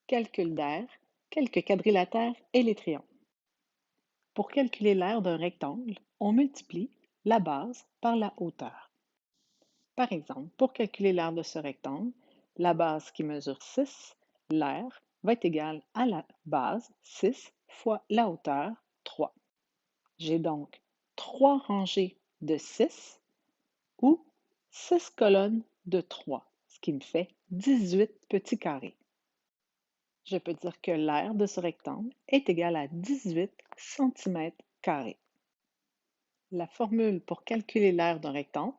calcul d'air, quelques quadrilatères et les triangles. Pour calculer l'aire d'un rectangle, on multiplie la base par la hauteur. Par exemple, pour calculer l'aire de ce rectangle, la base qui mesure 6, l'aire va être égale à la base 6 fois la hauteur 3. J'ai donc 3 rangées de 6 ou 6 colonnes de 3, ce qui me fait 18 petits carrés. Je peux dire que l'aire de ce rectangle est égale à 18 cm². La formule pour calculer l'aire d'un rectangle,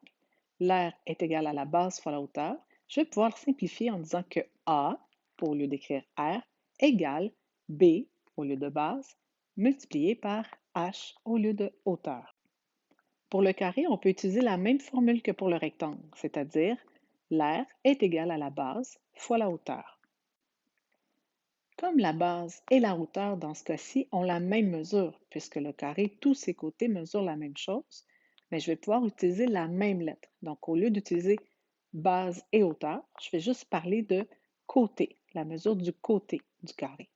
l'aire est égale à la base fois la hauteur, je vais pouvoir le simplifier en disant que A, au lieu d'écrire R, égale B au lieu de base, multiplié par H au lieu de hauteur. Pour le carré, on peut utiliser la même formule que pour le rectangle, c'est-à-dire l'aire est égale à la base fois la hauteur. Comme la base et la hauteur dans ce cas-ci ont la même mesure, puisque le carré, tous ses côtés mesurent la même chose, mais je vais pouvoir utiliser la même lettre. Donc, au lieu d'utiliser base et hauteur, je vais juste parler de côté, la mesure du côté du carré.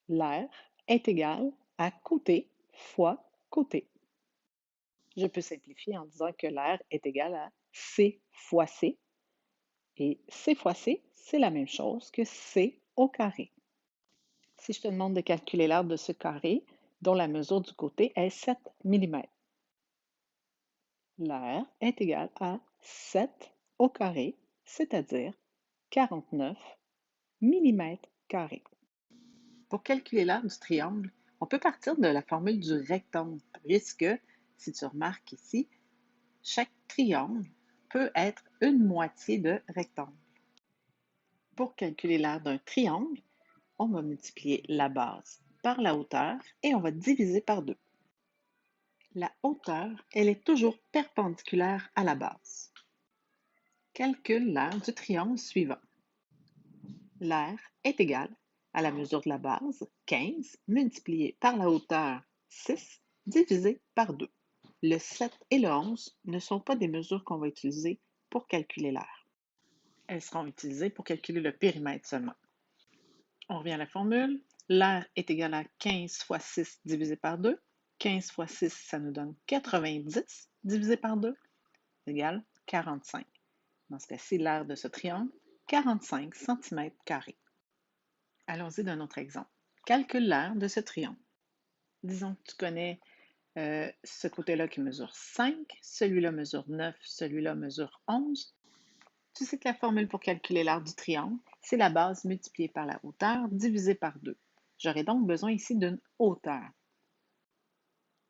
L'aire est égal à côté fois côté. Je peux simplifier en disant que l'aire est égal à C fois C, et C fois C, c'est la même chose que C au carré. Si je te demande de calculer l'aire de ce carré, dont la mesure du côté est 7 mm, l'aire est égale à 7 au carré, c'est-à-dire 49 mm². Pour calculer l'aire du triangle, on peut partir de la formule du rectangle, puisque, si tu remarques ici, chaque triangle peut être une moitié de rectangle. Pour calculer l'aire d'un triangle, on va multiplier la base par la hauteur et on va diviser par 2. La hauteur, elle est toujours perpendiculaire à la base. Calcule l'aire du triangle suivant. L'aire est égale à la mesure de la base, 15, multiplié par la hauteur, 6, divisé par 2. Le 7 et le 11 ne sont pas des mesures qu'on va utiliser pour calculer l'aire. Elles seront utilisées pour calculer le périmètre seulement. On revient à la formule. L'aire est égale à 15 fois 6 divisé par 2. 15 fois 6, ça nous donne 90 divisé par 2 égale 45. Dans ce cas-ci, l'aire de ce triangle, 45 cm². Allons-y d'un autre exemple. Calcule l'aire de ce triangle. Disons que tu connais ce côté-là qui mesure 5, celui-là mesure 9, celui-là mesure 11. Tu sais que la formule pour calculer l'aire du triangle, c'est la base multipliée par la hauteur divisée par 2. J'aurai donc besoin ici d'une hauteur.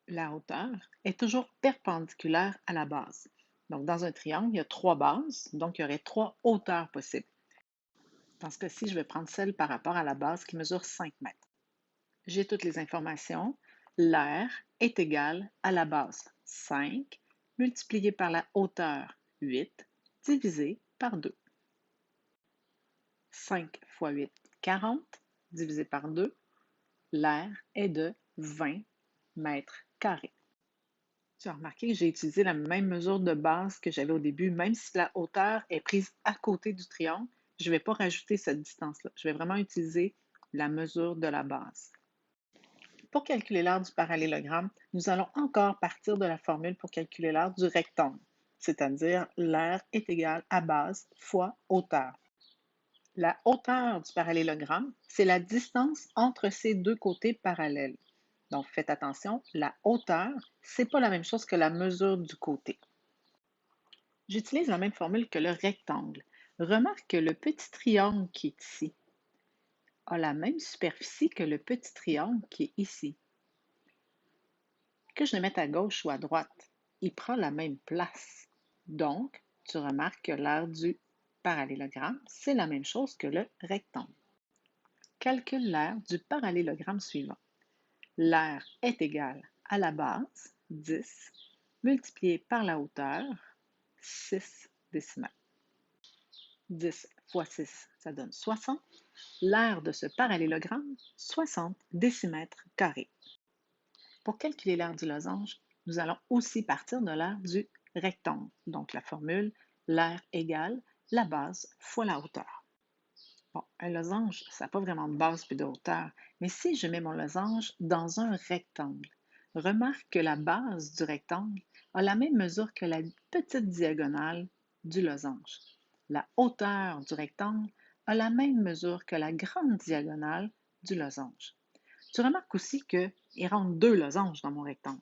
La hauteur est toujours perpendiculaire à la base. Donc, dans un triangle, il y a 3 bases, donc il y aurait 3 hauteurs possibles. Dans ce cas-ci, je vais prendre celle par rapport à la base qui mesure 5 mètres. J'ai toutes les informations. L'aire est égale à la base 5 multiplié par la hauteur 8 divisé par 2. 5 fois 8, 40, divisé par 2. L'aire est de 20 mètres carrés. Tu as remarqué que j'ai utilisé la même mesure de base que j'avais au début, même si la hauteur est prise à côté du triangle, je ne vais pas rajouter cette distance-là. Je vais vraiment utiliser la mesure de la base. Pour calculer l'aire du parallélogramme, nous allons encore partir de la formule pour calculer l'aire du rectangle, c'est-à-dire l'aire est égale à base fois hauteur. La hauteur du parallélogramme, c'est la distance entre ces deux côtés parallèles. Donc, faites attention, la hauteur, ce n'est pas la même chose que la mesure du côté. J'utilise la même formule que le rectangle. Remarque que le petit triangle qui est ici a la même superficie que le petit triangle qui est ici. Que je le mette à gauche ou à droite, il prend la même place. Donc, tu remarques que l'aire du parallélogramme, c'est la même chose que le rectangle. Calcule l'aire du parallélogramme suivant. L'aire est égale à la base, 10, multiplié par la hauteur, 6 décimètres. 10 fois 6, ça donne 60. L'aire de ce parallélogramme, 60 décimètres carrés. Pour calculer l'aire du losange, nous allons aussi partir de l'aire du rectangle. Donc la formule, l'aire égale la base fois la hauteur. Bon, Un losange, ça n'a pas vraiment de base puis de hauteur. Mais si je mets mon losange dans un rectangle, remarque que la base du rectangle a la même mesure que la petite diagonale du losange. La hauteur du rectangle a la même mesure que la grande diagonale du losange. Tu remarques aussi qu'il rentre deux losanges dans mon rectangle.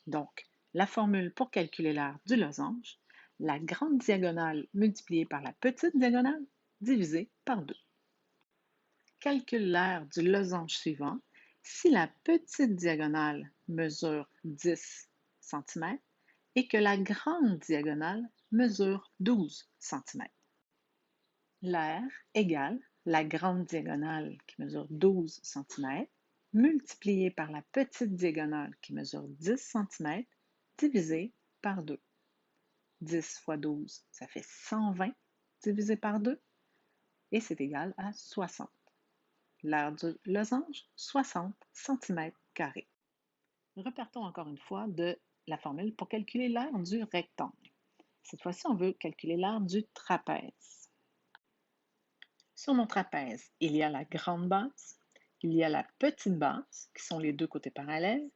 Donc, la formule pour calculer l'aire du losange, la grande diagonale multipliée par la petite diagonale divisée par 2. Calcule l'aire du losange suivant si la petite diagonale mesure 10 cm et que la grande diagonale mesure 12 cm. L'aire égale la grande diagonale qui mesure 12 cm multiplié par la petite diagonale qui mesure 10 cm divisé par 2. 10 fois 12, ça fait 120 divisé par 2 et c'est égal à 60. L'aire du losange, 60 cm². Repartons encore une fois de la formule pour calculer l'aire du rectangle. Cette fois-ci, on veut calculer l'aire du trapèze. Sur mon trapèze, il y a la grande base, il y a la petite base, qui sont les deux côtés parallèles.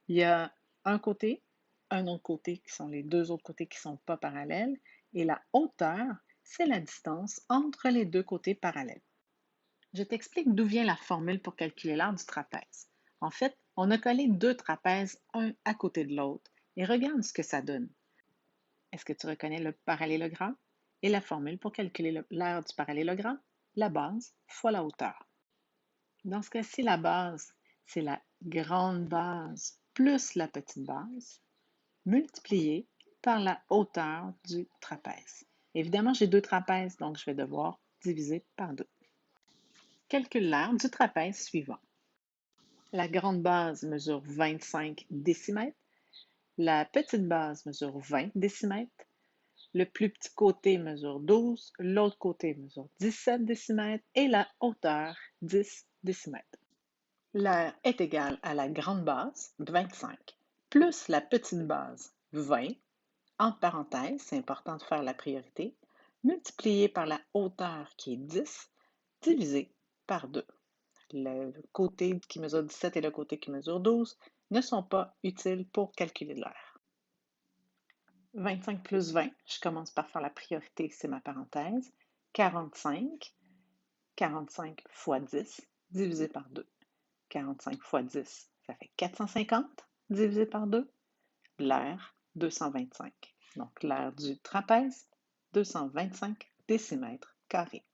Il y a un côté, un autre côté, qui sont les deux autres côtés qui ne sont pas parallèles. Et la hauteur, c'est la distance entre les deux côtés parallèles. Je t'explique d'où vient la formule pour calculer l'aire du trapèze. En fait, on a collé deux trapèzes un à côté de l'autre et regarde ce que ça donne. Est-ce que tu reconnais le parallélogramme? Et la formule pour calculer l'aire du parallélogramme? La base fois la hauteur. Dans ce cas-ci, la base, c'est la grande base plus la petite base multipliée par la hauteur du trapèze. Évidemment, j'ai deux trapèzes, donc je vais devoir diviser par 2. Calcule l'aire du trapèze suivant. La grande base mesure 25 décimètres, la petite base mesure 20 décimètres, le plus petit côté mesure 12, l'autre côté mesure 17 décimètres et la hauteur 10 décimètres. L'aire est égale à la grande base, 25, plus la petite base, 20, entre parenthèses, c'est important de faire la priorité, multiplié par la hauteur qui est 10, divisé par 2. Le côté qui mesure 17 et le côté qui mesure 12 ne sont pas utiles pour calculer l'aire. 25 plus 20, je commence par faire la priorité, c'est ma parenthèse. 45, 45 fois 10, divisé par 2. 45 fois 10, ça fait 450, divisé par 2. L'aire, 225. Donc, l'aire du trapèze, 225 décimètres carrés.